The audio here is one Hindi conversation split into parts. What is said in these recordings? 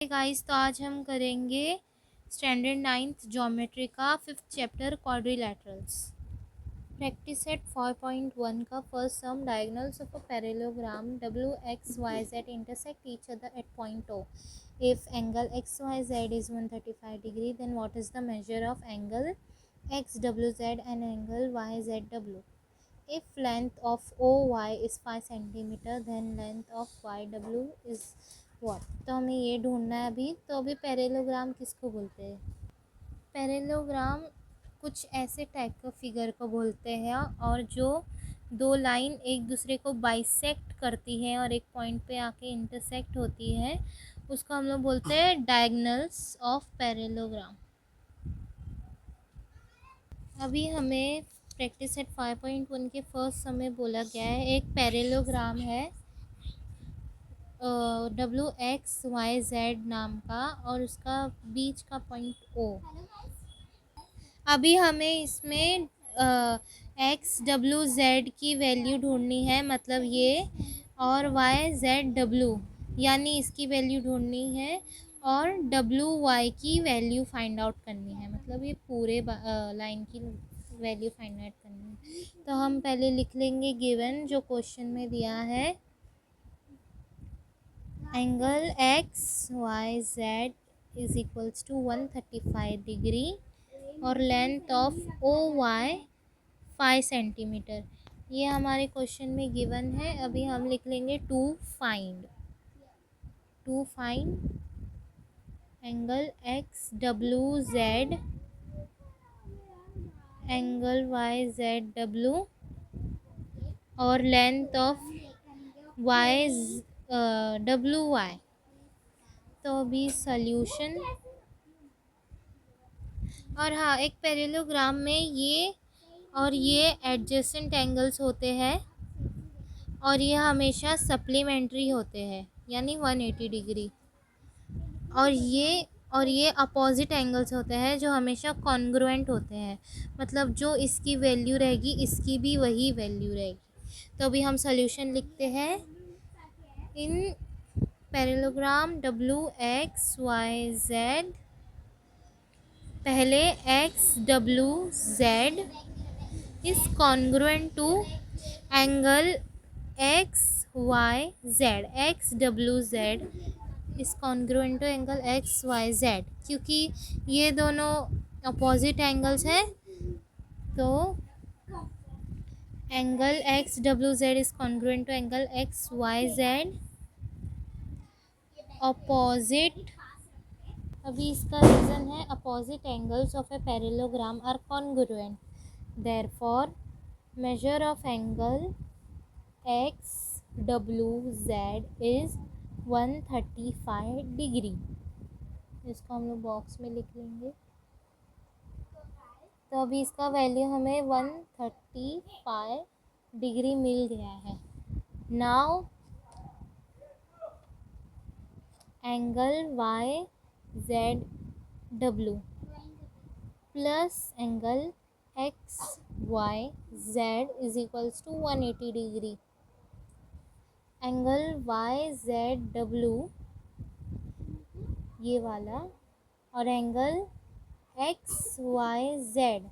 गाइस, तो आज हम करेंगे स्टैंडर्ड नाइन्थ ज्योमेट्री का 5th चैप्टर क्वाड्रिलैटरल्स। प्रैक्टिस सेट 4.1 का first sum diagonals of a parallelogram W X Y Z intersect each other at point O. If angle X Y Z is 135 degree, then what is the measure of angle X W Z and angle Y Z W. If length of OY is 5 centimeter, then length of YW is what? तो हमें ये ढूंढना है अभी। तो अभी पैरेललोग्राम किसको बोलते हैं? पैरेललोग्राम कुछ ऐसे टाइप का फिगर को बोलते हैं और जो दो लाइन एक दूसरे को बाइसेक्ट करती है और एक पॉइंट पे आके इंटरसेक्ट होती है, उसको हम लोग बोलते हैं डायगोनल्स ऑफ पैरेललोग्राम। अभी हमें प्रैक्टिस सेट 5.1 के फर्स्ट समय बोला गया है एक पैरेललोग्राम है डब्ल्यू एक्स वाई जेड नाम का और उसका बीच का पॉइंट ओ। अभी हमें इसमें एक्स डब्ल्यू जेड की वैल्यू ढूंढनी है, मतलब ये, और वाई जेड डब्ल्यू यानी इसकी वैल्यू ढूंढनी है, और डब्ल्यू वाई की वैल्यू फाइंड आउट करनी है, मतलब ये पूरे लाइन की वैल्यू फाइंड आउट करनी है। तो हम पहले लिख लेंगे गिवन जो क्वेश्चन में दिया है, angle X Y Z is equals to 135 degree और length of O Y 5 centimetre. ये हमारे क्वेश्चन में गिवन है। अभी हम लिख लेंगे to find angle X W Z angle Y Z W और length of Y W Y. तो अभी सॉल्यूशन, और हाँ, एक पैरेललोग्राम में ये और ये एडजेसेंट एंगल्स होते हैं और ये हमेशा सप्लीमेंट्री होते हैं यानी 180 डिग्री, और ये अपोजिट एंगल्स होते हैं जो हमेशा कॉन्ग्रुएंट होते हैं, मतलब जो इसकी वैल्यू रहेगी इसकी भी वही वैल्यू रहेगी। तो अभी हम सॉल्यूशन लिखते हैं। In parallelogram W X Y Z, पहले X W Z is congruent to angle X Y Z. X W Z is congruent to angle X Y Z, क्योंकि ये दोनों अपोजिट एंगल्स हैं। तो angle X W Z is congruent to angle X Y Z opposite. अभी इसका रीज़न है opposite angles of a parallelogram are congruent, therefore measure of angle x w z is 135 degree. इसको हम लोग बॉक्स में लिख लेंगे। तो अभी इसका वैल्यू हमें 135 डिग्री मिल गया है। Now angle Y Z W plus angle X Y Z is equals to 180 degree. Angle Y Z W ये वाला और एंगल एक्स वाई जेड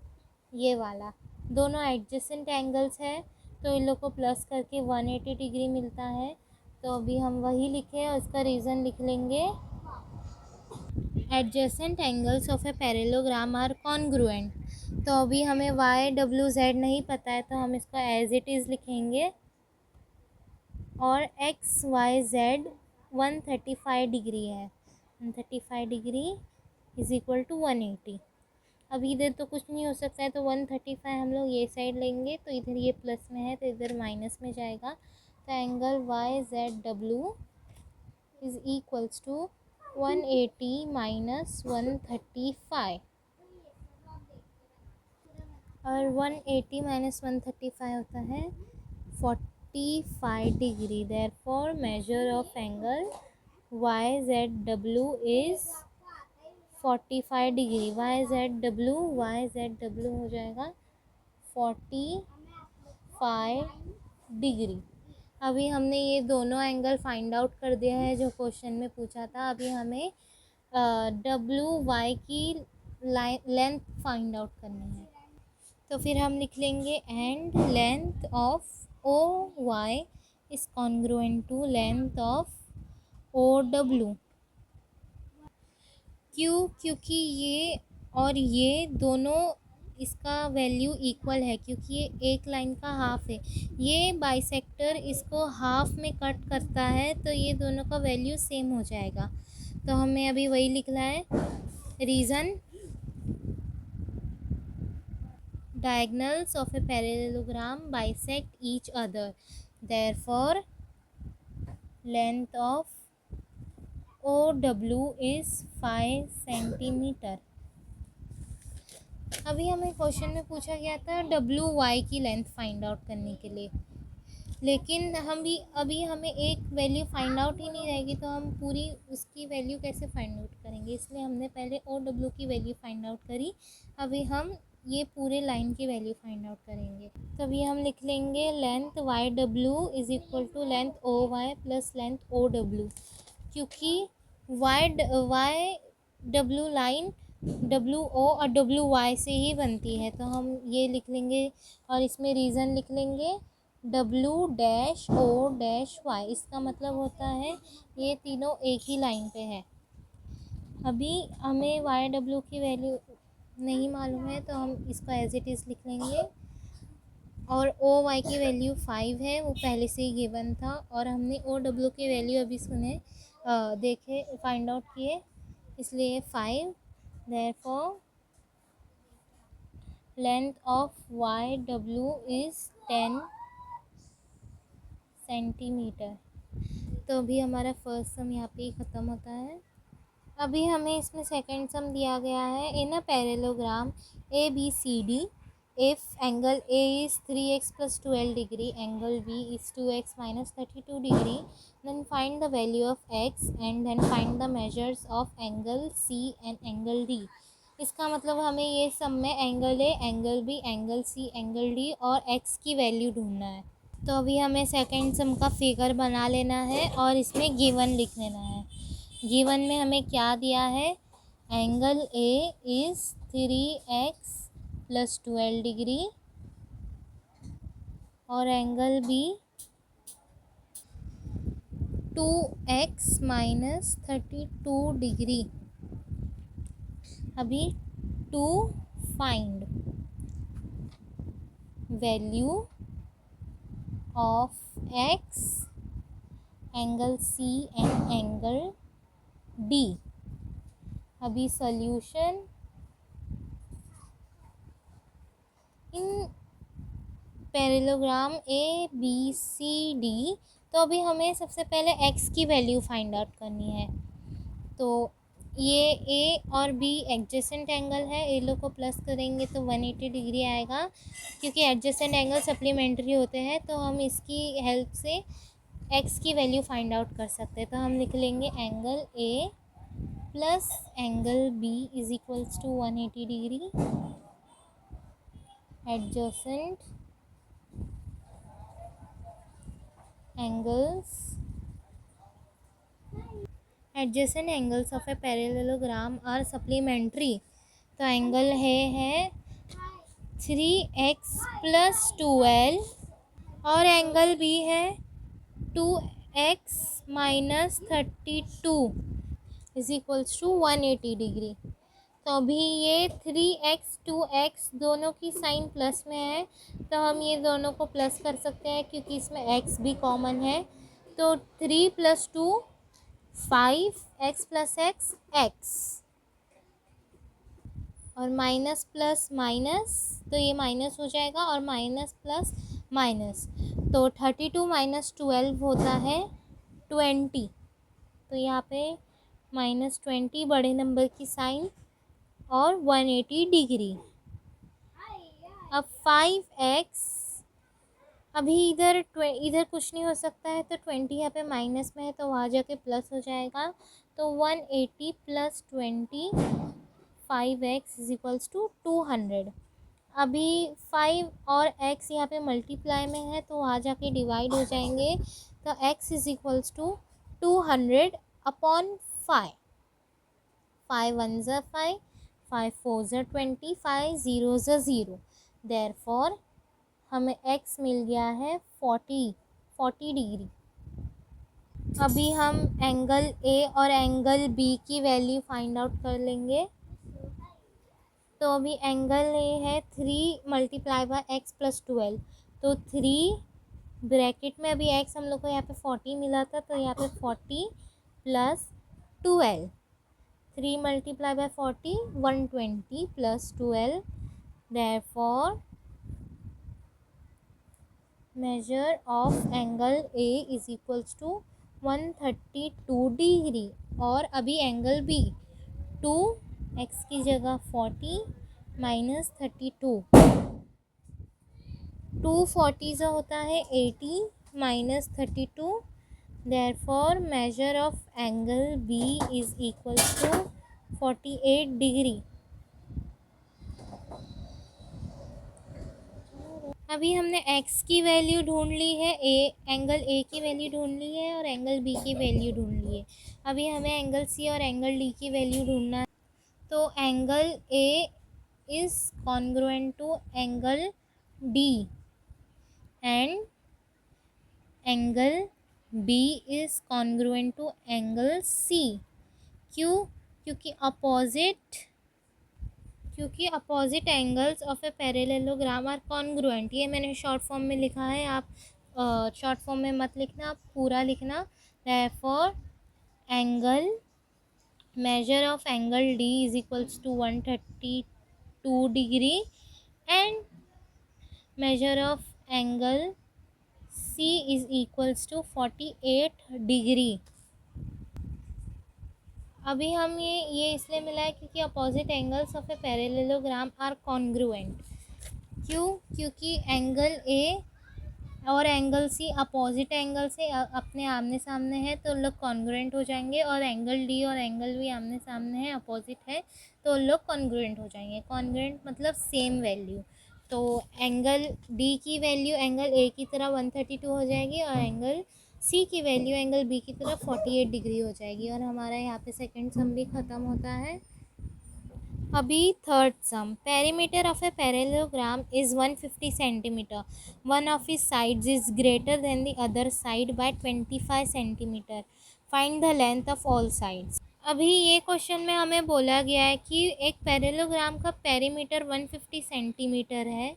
ये वाला दोनों एडजेसेंट एंगल्स है, तो इन लोग को प्लस करके 180 डिग्री मिलता है। तो अभी हम वही लिखे और इसका रीज़न लिख लेंगे। Adjacent angles of a parallelogram are congruent. तो अभी हमें वाई डब्ल्यू जेड नहीं पता है, तो हम इसको एज इट इज़ लिखेंगे, और एक्स वाई जेड 135 डिग्री है। 135 डिग्री इज इक्वल टू 180। अब इधर तो कुछ नहीं हो सकता है, तो 135 हम लोग ये साइड लेंगे, तो इधर ये प्लस में है तो इधर माइनस में जाएगा। तो angle Y Z W is equals to 180 minus 135, और 180 माइनस 135 होता है 45 degree. Therefore measure of angle Y Z W is 45 degree. Y Z W हो जाएगा 45 डिग्री। अभी हमने ये दोनों एंगल फाइंड आउट कर दिया है जो क्वेश्चन में पूछा था। अभी हमें डब्ल्यू वाई की लेंथ फाइंड आउट करनी है। तो फिर हम लिख लेंगे and length of O Y is congruent to length of O W. क्यों? क्योंकि ये और ये दोनों इसका वैल्यू इक्वल है, क्योंकि ये एक लाइन का हाफ है। ये बाइसेक्टर इसको हाफ में कट करता है, तो ये दोनों का वैल्यू सेम हो जाएगा। तो हमें अभी वही लिखना है। Reason, diagonals of a parallelogram bisect each other, therefore length of OW is 5 centimetre. अभी हमें क्वेश्चन में पूछा गया था WY की लेंथ फाइंड आउट करने के लिए, लेकिन अभी हमें एक वैल्यू फाइंड आउट ही नहीं रहेगी, तो हम पूरी उसकी वैल्यू कैसे फाइंड आउट करेंगे। इसलिए हमने पहले OW की वैल्यू फाइंड आउट करी। अभी हम ये पूरे लाइन की वैल्यू फाइंड आउट करेंगे। तभी हम लिख लेंगे length YW is equal to length OY plus length OW, क्योंकि YW लाइन WO और WY से ही बनती है। तो हम ये लिख लेंगे और इसमें रीज़न लिख लेंगे W-O-Y। इसका मतलब होता है ये तीनों एक ही लाइन पे है। अभी हमें YW की वैल्यू नहीं मालूम है, तो हम इसको एज इट इज़ लिख लेंगे। और OY की वैल्यू 5 है, वो पहले से ही गिवन था। और हमने OW की वैल्यू अभी देखे फाइंड आउट किए, इसलिए 5। Therefore length of YW is 10 centimetre. तो अभी हमारा फर्स्ट सम यहाँ पे ही ख़त्म होता है। अभी हमें इसमें सेकंड सम दिया गया है। In a parallelogram ABCD, if angle A is 3x plus 12 degree, angle B is 2x minus 32 degree, then find the value of x and then find the measures of angle C and angle D। इसका मतलब हमें ये सब में angle A, angle B, angle C, angle D और x की वैल्यू ढूंढना है। तो अभी हमें सेकंड सम का फिगर बना लेना है और इसमें गिवन लिख लेना है। गिवन में हमें क्या दिया है? Angle A is 3x plus 12 degree और angle B 2x minus 32 degree. अभी to find value of x, angle C and angle D। अभी सॉल्यूशन, इन पैरेललोग्राम ABCD। तो अभी हमें सबसे पहले x की वैल्यू फाइंड आउट करनी है। तो ये A और B एडजेसेंट एंगल है, ए लोग को प्लस करेंगे तो 180 डिग्री आएगा। क्योंकि एडजेसेंट एंगल सप्लीमेंट्री होते हैं, तो हम इसकी हेल्प से x की वैल्यू फाइंड आउट कर सकते हैं। तो हम लिख लेंगे angle A plus angle B is equals to 180 degree. Adjacent angles of a parallelogram are supplementary. तो एंगल है 3x प्लस 12 और एंगल B है 2x minus 32 is equals to 180 degree. तो अभी ये 3x 2x दोनों की साइन प्लस में है, तो हम ये दोनों को प्लस कर सकते हैं क्योंकि इसमें x भी कॉमन है। तो 3 plus 2 5, x plus x x और माइनस प्लस माइनस, तो ये माइनस हो जाएगा और माइनस प्लस माइनस। तो 32 माइनस 12 होता है 20। तो यहाँ पे -20 बड़े नंबर की साइन और 180 डिग्री। अब 5x, अभी इधर कुछ नहीं हो सकता है, तो 20 यहाँ पे माइनस में है तो वहाँ जाके प्लस हो जाएगा। तो 180 plus 20 5x is equals to 200। अभी 5 और x यहाँ पे मल्टीप्लाई में है तो वहाँ जाके डिवाइड हो जाएंगे, तो x इज इक्वल्स टू 200/5। 5 1 ज़ा 5, 5 4 ज़ा 20, 5 0 ज़ा 0। देयरफॉर हमें x मिल गया है 40 डिग्री। अभी हम एंगल ए और एंगल बी की वैल्यू फाइंड आउट कर लेंगे। तो अभी एंगल ए है 3 मल्टीप्लाई बाय x प्लस 12, तो 3 ब्रैकेट में अभी x हम लोग को यहाँ पे 40 मिला था, तो यहाँ पे 40 plus 12, 3 multiply by 40 120 plus 12। Therefore measure of angle A is equals to 132 degree. और अभी एंगल B 2x की जगह 40 माइनस 32, 240 से होता है 80 minus 32। Therefore measure of angle B is equals to 48 degree. अभी हमने x की वैल्यू ढूंढ ली है, एंगल A की वैल्यू ढूंढ ली है और एंगल B की वैल्यू ढूंढ ली है। अभी हमें एंगल C और एंगल D की वैल्यू ढूंढना है। तो angle A is congruent to angle D and angle B is congruent to angle C। क्यों? क्योंकि opposite angles of a parallelogram are congruent. ये मैंने शॉर्ट फॉर्म में लिखा है, आप शॉर्ट फॉर्म में मत लिखना, आप पूरा लिखना। Therefore angle measure of angle D is equals to 132 degree and measure of angle C is equals to 48 degree। अभी हम ये इसलिए मिला है क्योंकि opposite angles of a parallelogram are congruent. क्यों? क्योंकि एंगल ए और एंगल सी अपोजिट एंगल से अपने आमने सामने है तो लोग कॉन्ग्रुएंट हो जाएंगे, और एंगल डी और एंगल भी आमने सामने है, अपोजिट है, तो लोग कॉन्ग्रुएंट हो जाएंगे। कॉन्ग्रुएंट मतलब सेम वैल्यू। तो एंगल डी की वैल्यू एंगल ए की तरह 132 हो जाएगी और एंगल सी की वैल्यू एंगल बी की तरह 48 डिग्री हो जाएगी। और हमारा यहाँ पे सेकेंड सम भी ख़त्म होता है। अभी third some, perimeter of a parallelogram is 150 centimetre, one of is sides is greater than the other side by 25 centimetre, find the length of all sides. अभी ये क्वेश्चन में हमें बोला गया है कि एक पैरेललोग्राम का पेरीमीटर 150 सेंटीमीटर है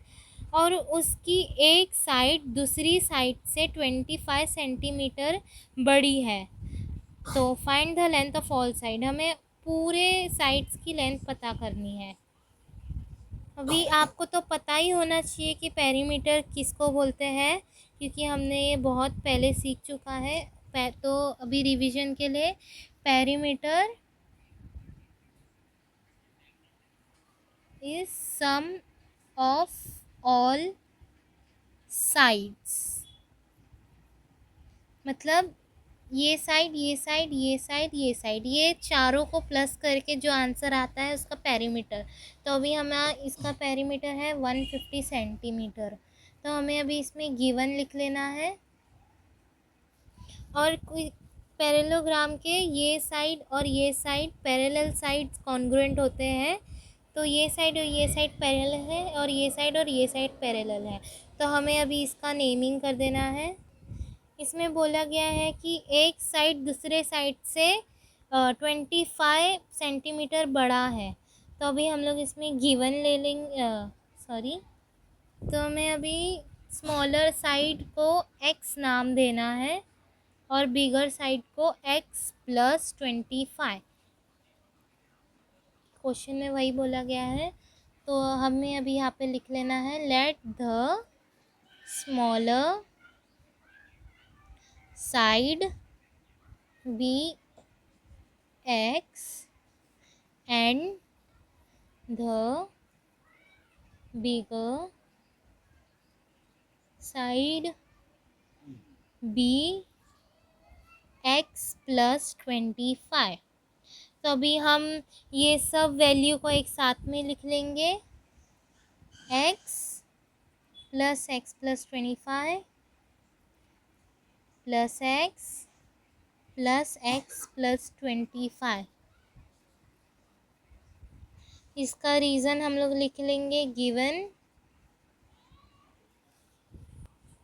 और उसकी एक साइड दूसरी साइड से 25 सेंटीमीटर बड़ी है। तो find the length of all side, हमें पूरे साइड्स की लेंथ पता करनी है। अभी आपको तो पता ही होना चाहिए कि पेरीमीटर किसको बोलते हैं, क्योंकि हमने ये बहुत पहले सीख चुका है। तो अभी रिवीजन के लिए, perimeter is sum of all sides, मतलब ये साइड, ये साइड, ये साइड, ये साइड, ये चारों को प्लस करके जो आंसर आता है उसका पेरीमीटर। तो अभी हमें इसका पेरीमीटर है 150 सेंटीमीटर। तो हमें अभी इसमें गिवन लिख लेना है। और कोई पैरेललोग्राम के ये साइड और ये साइड पैरेलल साइड्स कॉन्ग्रुएंट होते हैं, तो ये साइड और ये साइड पैरेलल है और ये साइड और ये साइड पैरेलल है। तो हमें अभी इसका नेमिंग कर देना है। इसमें बोला गया है कि एक साइड दूसरे साइड से 25 सेंटीमीटर बड़ा है। तो अभी हम लोग इसमें गिवन ले लेंगे, तो हमें अभी स्मॉलर साइड को x नाम देना है और बिगर साइड को x प्लस 25। क्वेश्चन में वही बोला गया है। तो हमें अभी यहाँ पे लिख लेना है, let the smaller side be x and the bigger side be x plus 25। तो अभी हम ये सब वैल्यू को एक साथ में लिख लेंगे। X plus x plus 25 plus x plus 25। इसका रीज़न हम लोग लिख लेंगे given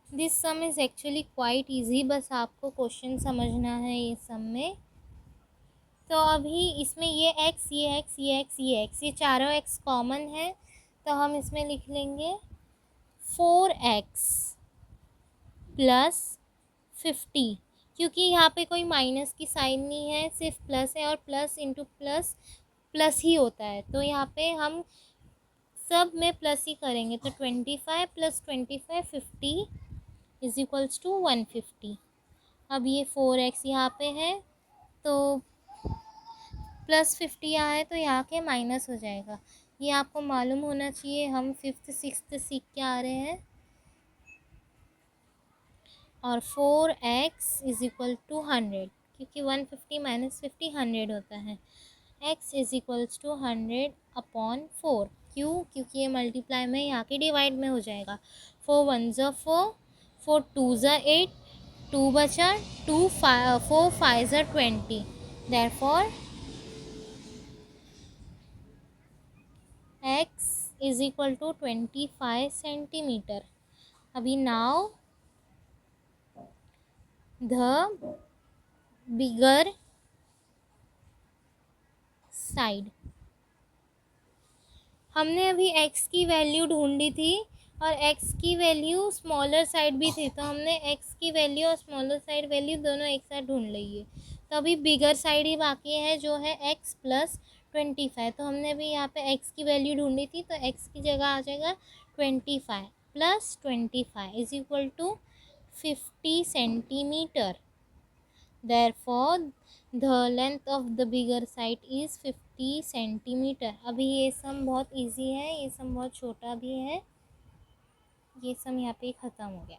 this some is actually quite easy, बस आपको क्वेश्चन समझना है ये सम में। तो अभी इसमें ये एक्स ये एक्स ये एक्स ये एक्स ये चारों एक्स कॉमन है, तो हम इसमें लिख लेंगे 4x प्लस 50, क्योंकि यहाँ पे कोई माइनस की साइन नहीं है, सिर्फ प्लस है और प्लस इंटू प्लस प्लस ही होता है, तो यहाँ पे हम सब में प्लस ही करेंगे। तो 25 प्लस 25 50 इज इक्वल्स टू 150। अब ये 4x यहाँ पे है तो प्लस 50 यहाँ है तो यहाँ के माइनस हो जाएगा। ये आपको मालूम होना चाहिए, हम 5th 6th सीख के आ रहे हैं। और 4x इज इक्वल टू 100, क्योंकि 150 माइनस 50 100 होता है। x is equals to 100 upon 4, क्यों? क्योंकि ये मल्टीप्लाई में यहाँ के डिवाइड में हो जाएगा। 4 1 ज़ा 4, 4 2 ज़ा 8, 2 बचा 2 4 5 ज़ा 20, therefore x is equal to 25 centimetre. अभी नाउ द बिगर साइड, हमने अभी x की वैल्यू ढूंढी थी और x की वैल्यू स्मॉलर साइड भी थी, तो हमने x की वैल्यू और स्मॉलर साइड वैल्यू दोनों एक साथ ढूंढ ली है। तो अभी बिगर साइड ही बाकी है जो है x प्लस 25। तो हमने अभी यहाँ पे x की वैल्यू ढूंढी थी, तो x की जगह आ जाएगा 25 plus 25 is equal to 50 centimetre. Therefore, the length of the bigger side is 50 centimetre. अभी ये सम बहुत इजी है, ये सम बहुत छोटा भी है। ये सम यहाँ पे ख़त्म हो गया।